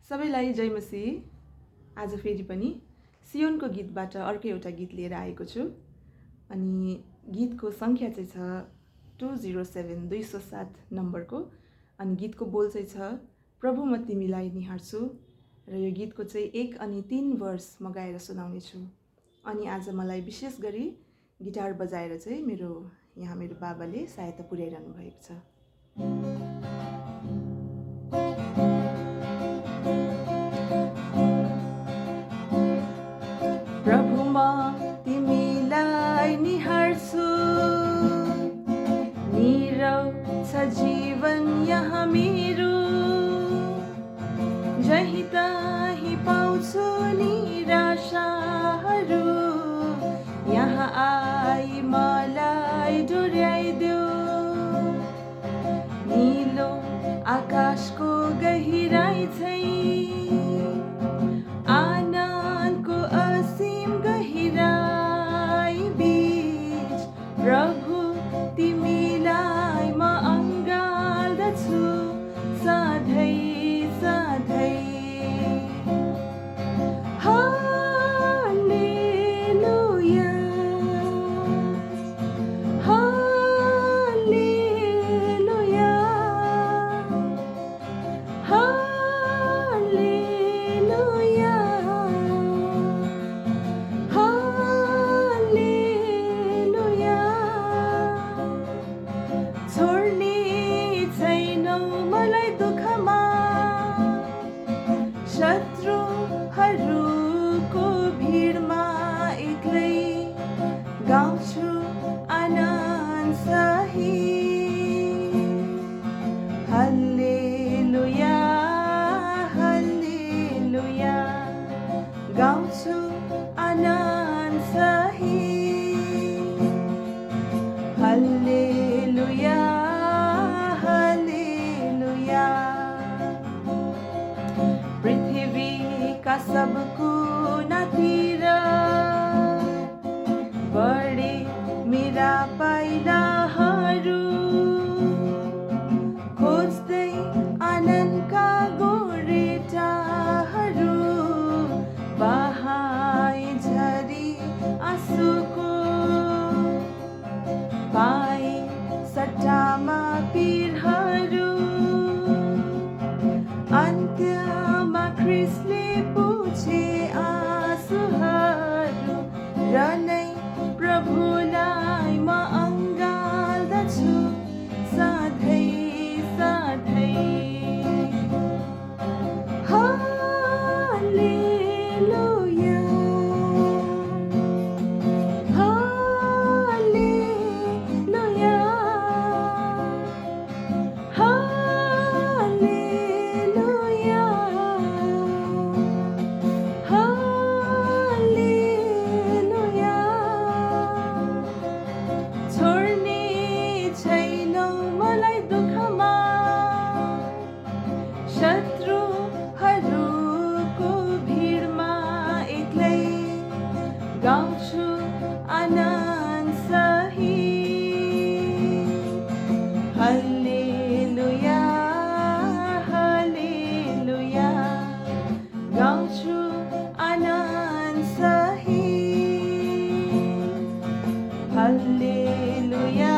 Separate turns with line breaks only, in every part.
सबैलाई जय मसीह। आज फेरि पनि सियोनको गीतबाट अर्को एउटा गीत लिएर आएको छु। अनि गीतको सङ्ख्या चाहिँ छ 207 207 नम्बरको। अनि गीतको बोल चाहिँ छ, प्रभु म तिमीलाई निहार्छु। र यो गीतको चाहिँ 1 अनि 3 वर्स म गाएर सुनाउने छु। अनि आज मलाई विशेष गरी गिटार बजाएर चाहिँ मेरो बाबाले सहायता पुर्याइरहनु भएको छ। प्रभु म तिमीलाई निहार्छु, निरौ छ जीवन यहाँ मेरो, जहीँ तहीँ पाउँछु निराशाहरू, यहाँ आई मलाई डोर्याइदेऊ। नीलो आकाशको गहिराई चाहिँ आनन्दको असीम गहिराई बीच, प्रभु तिमीलाई म अँगाल्दछु सधैँ सधैँ। हालेलुया हालेलुया हालेलुया हालेलुया। छोड्ने छैनौ मलाई दुःखमा, शत्रुहरूको भिडमा एक्लै गाउँछु आनन्द सहित। हल्लेलुया हल्लेलुया गाउँछु आनन्द सहित। Hallelujah hallelujah. पृथ्वीका सब कुनातिर बढे मेरा पाइलाहरू, खोज्दै आनन्दका गोरेटाहरू, बहाए झरी आँसुको, पाए सट्टामा पीरहरू, अन्त्यमा ख्रिस्टले पुछे आँसुहरू, र नै प्रभुलाई म अँगाल्दछु सधैँ सधैँ। हालेलुया हालेलुया हालेलुया हालेलुया। छोड्ने छैनौ मलाई दुःखमा, शत्रुहरूको भिडमा एक्लै गाउँछु आनन्द सहित। हल्लेलुया हल्लेलुया गाउँछु आनन्द सहित। Hallelujah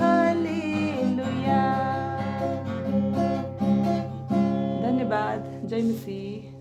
hallelujah. धन्यवाद। जय मसीह।